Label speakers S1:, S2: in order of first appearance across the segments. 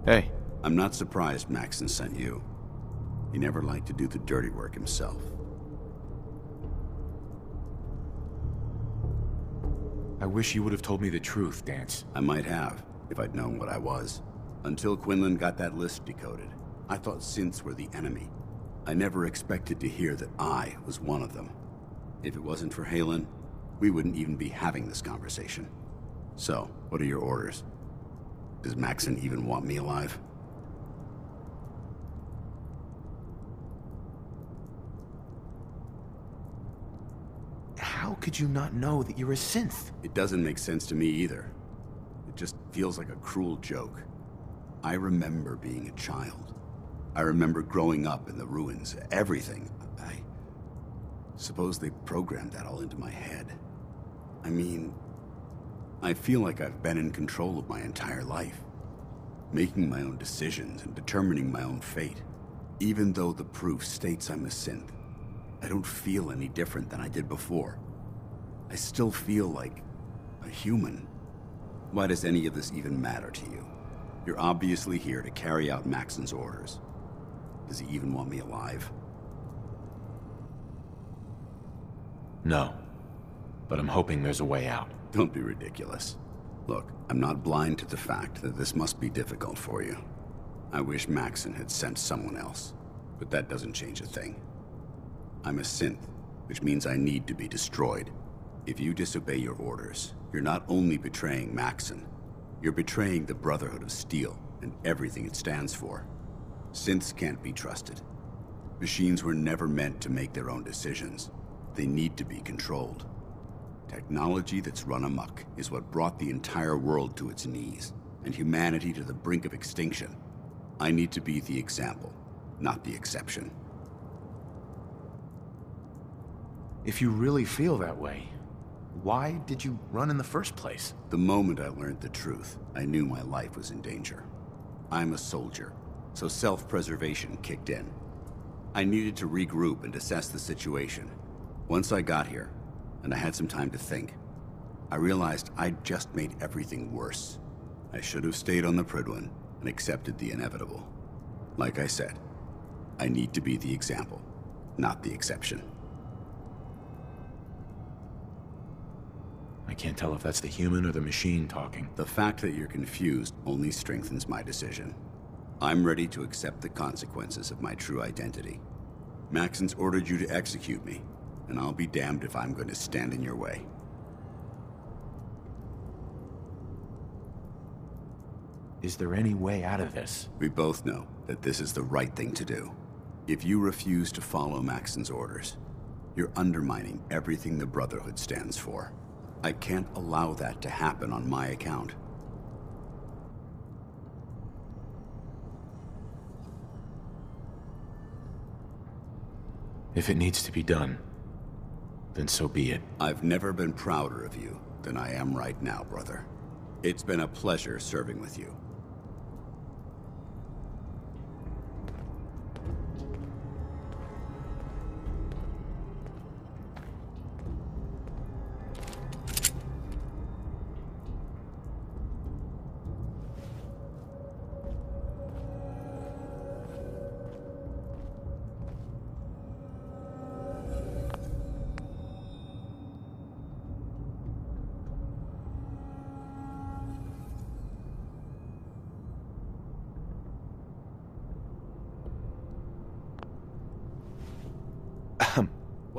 S1: Hey.
S2: I'm not surprised Maxon sent you. He never liked to do the dirty work himself.
S1: I wish you would have told me the truth, Danse.
S2: I might have, if I'd known what I was. Until Quinlan got that list decoded, I thought synths were the enemy. I never expected to hear that I was one of them. If it wasn't for Halen, we wouldn't even be having this conversation. So, what are your orders? Does Maxon even want me alive?
S1: How could you not know that you're a synth?
S2: It doesn't make sense to me either. It just feels like a cruel joke. I remember being a child. I remember growing up in the ruins, everything. I suppose they programmed that all into my head. I mean, I feel like I've been in control of my entire life, making my own decisions and determining my own fate. Even though the proof states I'm a synth, I don't feel any different than I did before. I still feel like a human. Why does any of this even matter to you? You're obviously here to carry out Maxon's orders. Does he even want me alive?
S1: No. But I'm hoping there's a way out.
S2: Don't be ridiculous. Look, I'm not blind to the fact that this must be difficult for you. I wish Maxon had sent someone else, but that doesn't change a thing. I'm a synth, which means I need to be destroyed. If you disobey your orders, you're not only betraying Maxon, you're betraying the Brotherhood of Steel and everything it stands for. Synths can't be trusted. Machines were never meant to make their own decisions. They need to be controlled. Technology that's run amok is what brought the entire world to its knees, and humanity to the brink of extinction. I need to be the example, not the exception.
S1: If you really feel that way, why did you run in the first place?
S2: The moment I learned the truth, I knew my life was in danger. I'm a soldier, so self-preservation kicked in. I needed to regroup and assess the situation. Once I got here, and I had some time to think, I realized I'd just made everything worse. I should have stayed on the Prydwen and accepted the inevitable. Like I said, I need to be the example, not the exception.
S1: I can't tell if that's the human or the machine talking.
S2: The fact that you're confused only strengthens my decision. I'm ready to accept the consequences of my true identity. Maxon's ordered you to execute me, and I'll be damned if I'm going to stand in your way.
S1: Is there any way out of this?
S2: We both know that this is the right thing to do. If you refuse to follow Maxon's orders, you're undermining everything the Brotherhood stands for. I can't allow that to happen on my account.
S1: If it needs to be done, then so be it.
S2: I've never been prouder of you than I am right now, brother. It's been a pleasure serving with you.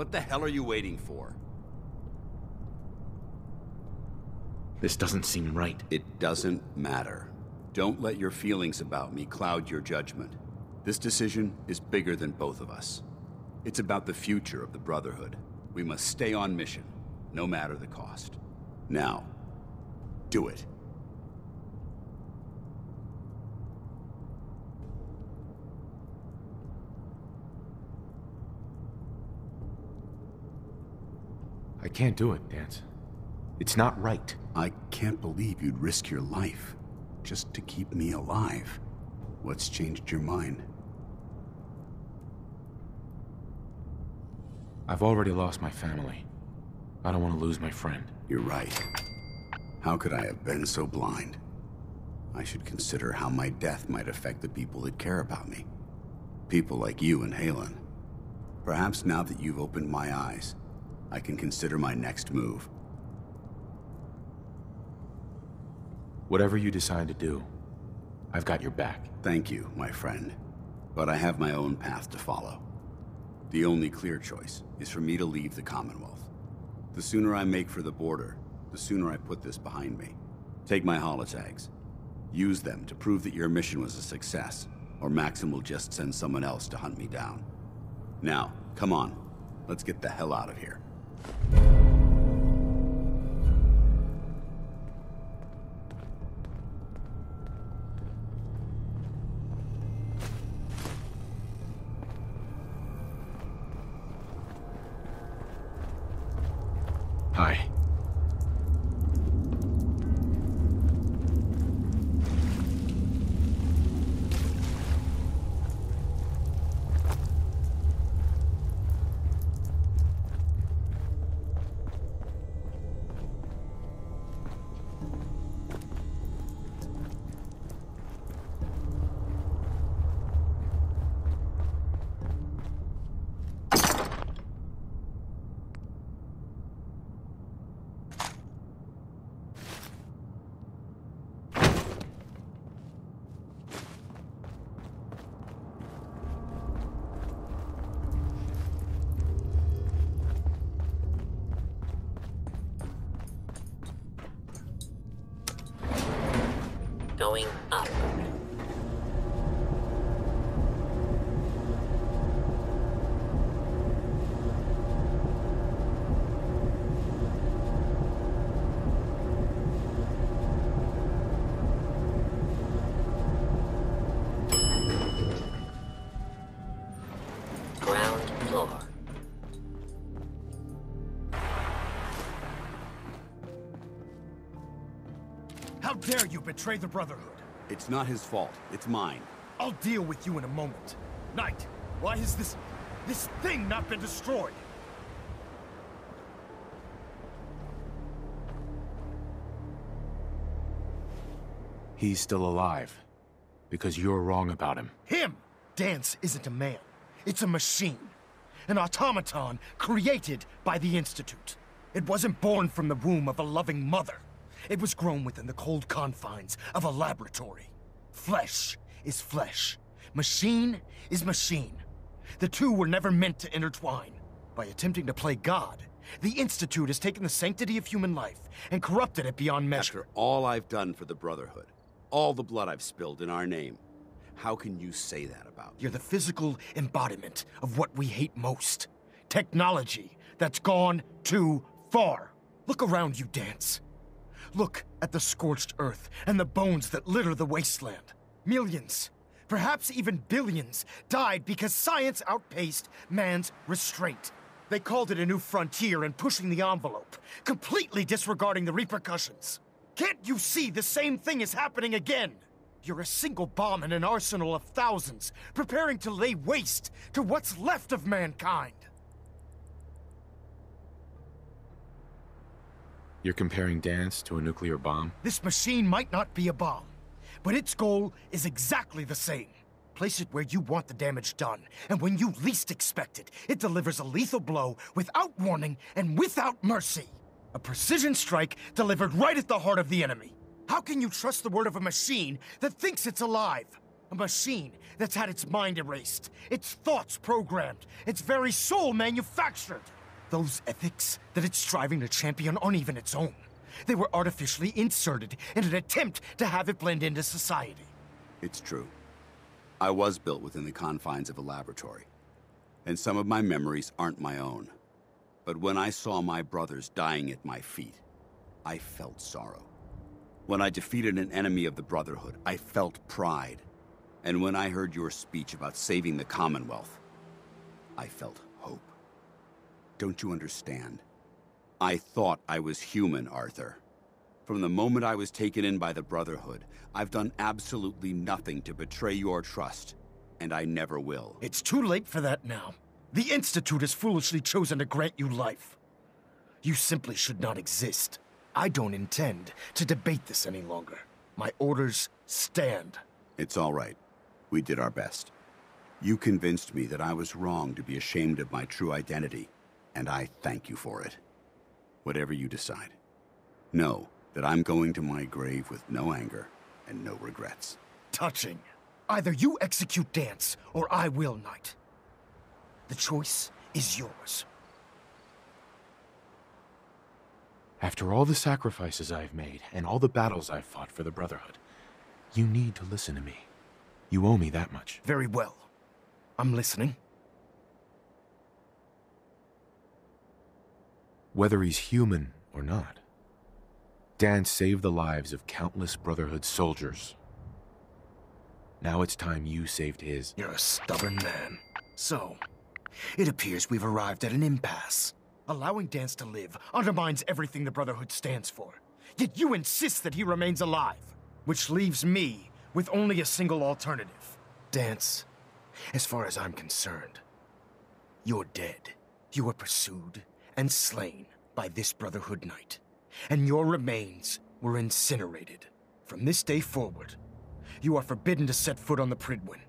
S2: What the hell are you waiting for?
S1: This doesn't seem right.
S2: It doesn't matter. Don't let your feelings about me cloud your judgment. This decision is bigger than both of us. It's about the future of the Brotherhood. We must stay on mission, no matter the cost. Now, do it.
S1: I can't do it, Danse. It's not right.
S2: I can't believe you'd risk your life just to keep me alive. What's changed your mind?
S1: I've already lost my family. I don't want to lose my friend.
S2: You're right. How could I have been so blind? I should consider how my death might affect the people that care about me. People like you and Halen. Perhaps now that you've opened my eyes, I can consider my next move.
S1: Whatever you decide to do, I've got your back.
S2: Thank you, my friend. But I have my own path to follow. The only clear choice is for me to leave the Commonwealth. The sooner I make for the border, the sooner I put this behind me. Take my holotags. Use them to prove that your mission was a success, or Maxim will just send someone else to hunt me down. Now, come on. Let's get the hell out of here.
S1: Hi.
S3: Going up. Ground floor.
S4: How dare you betray the Brotherhood?
S2: It's not his fault. It's mine.
S4: I'll deal with you in a moment. Knight, why has this thing not been destroyed?
S1: He's still alive. Because you're wrong about him.
S4: Him! Danse isn't a man. It's a machine. An automaton created by the Institute. It wasn't born from the womb of a loving mother. It was grown within the cold confines of a laboratory. Flesh is flesh. Machine is machine. The two were never meant to intertwine. By attempting to play God, the Institute has taken the sanctity of human life and corrupted it beyond measure.
S2: After all I've done for the Brotherhood, all the blood I've spilled in our name, how can you say that about me?
S4: You're the physical embodiment of what we hate most. Technology that's gone too far. Look around you, Danse. Look at the scorched earth and the bones that litter the wasteland. Millions, perhaps even billions, died because science outpaced man's restraint. They called it a new frontier and pushing the envelope, completely disregarding the repercussions. Can't you see the same thing is happening again? You're a single bomb in an arsenal of thousands, preparing to lay waste to what's left of mankind.
S1: You're comparing Danse to a nuclear bomb?
S4: This machine might not be a bomb, but its goal is exactly the same. Place it where you want the damage done, and when you least expect it, it delivers a lethal blow without warning and without mercy. A precision strike delivered right at the heart of the enemy. How can you trust the word of a machine that thinks it's alive? A machine that's had its mind erased, its thoughts programmed, its very soul manufactured. Those ethics that it's striving to champion aren't even its own. They were artificially inserted in an attempt to have it blend into society.
S2: It's true. I was built within the confines of a laboratory, and some of my memories aren't my own. But when I saw my brothers dying at my feet, I felt sorrow. When I defeated an enemy of the Brotherhood, I felt pride. And when I heard your speech about saving the Commonwealth, I felt hope. Don't you understand? I thought I was human, Arthur. From the moment I was taken in by the Brotherhood, I've done absolutely nothing to betray your trust, and I never will.
S4: It's too late for that now. The Institute has foolishly chosen to grant you life. You simply should not exist. I don't intend to debate this any longer. My orders stand.
S2: It's all right. We did our best. You convinced me that I was wrong to be ashamed of my true identity, and I thank you for it. Whatever you decide, know that I'm going to my grave with no anger and no regrets.
S4: Touching. Either you execute Danse, or I will, Knight. The choice is yours.
S1: After all the sacrifices I've made, and all the battles I've fought for the Brotherhood, you need to listen to me. You owe me that much.
S4: Very well. I'm listening.
S1: Whether he's human or not, Danse saved the lives of countless Brotherhood soldiers. Now it's time you saved his.
S4: You're a stubborn man. So, it appears we've arrived at an impasse. Allowing Danse to live undermines everything the Brotherhood stands for. Yet you insist that he remains alive, which leaves me with only a single alternative. Danse, as far as I'm concerned, you're dead. You were pursued and slain by this Brotherhood Knight, and your remains were incinerated. From this day forward, you are forbidden to set foot on the Prydwen,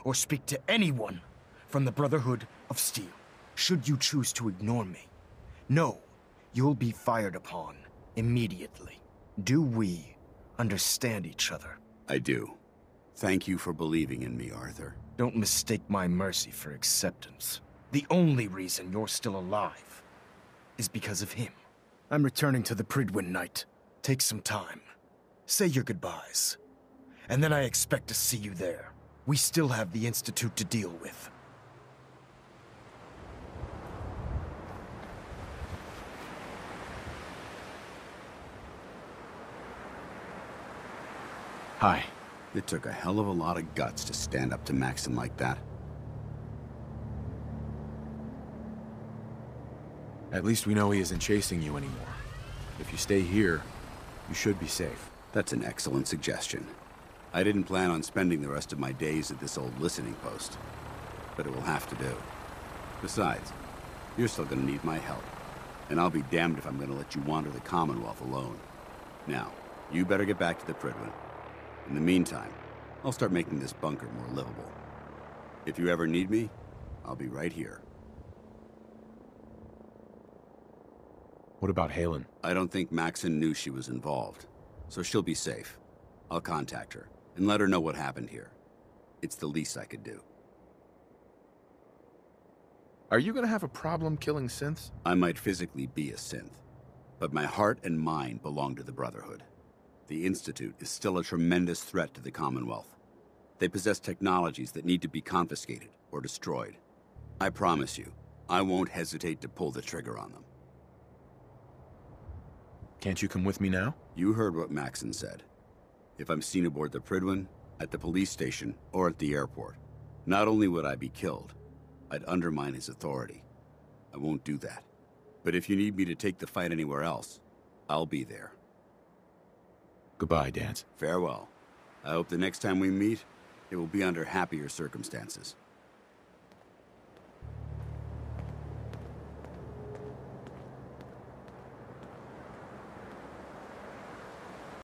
S4: or speak to anyone from the Brotherhood of Steel. Should you choose to ignore me, know you'll be fired upon immediately. Do we understand each other?
S2: I do. Thank you for believing in me, Arthur.
S4: Don't mistake my mercy for acceptance. The only reason you're still alive is because of him. I'm returning to the Prydwen, Knight. Take some time. Say your goodbyes. And then I expect to see you there. We still have the Institute to deal with.
S1: Hi.
S2: It took a hell of a lot of guts to stand up to Maxon like that.
S1: At least we know he isn't chasing you anymore. If you stay here, you should be safe.
S2: That's an excellent suggestion. I didn't plan on spending the rest of my days at this old listening post, but it will have to do. Besides, you're still gonna need my help, and I'll be damned if I'm gonna let you wander the Commonwealth alone. Now, you better get back to the Prydwen. In the meantime, I'll start making this bunker more livable. If you ever need me, I'll be right here.
S1: What about Halen?
S2: I don't think Maxon knew she was involved, so she'll be safe. I'll contact her and let her know what happened here. It's the least I could do.
S1: Are you gonna have a problem killing synths?
S2: I might physically be a synth, but my heart and mind belong to the Brotherhood. The Institute is still a tremendous threat to the Commonwealth. They possess technologies that need to be confiscated or destroyed. I promise you, I won't hesitate to pull the trigger on them.
S1: Can't you come with me now?
S2: You heard what Maxon said. If I'm seen aboard the Prydwen, at the police station, or at the airport, not only would I be killed, I'd undermine his authority. I won't do that. But if you need me to take the fight anywhere else, I'll be there.
S1: Goodbye, Danse.
S2: Farewell. I hope the next time we meet, it will be under happier circumstances.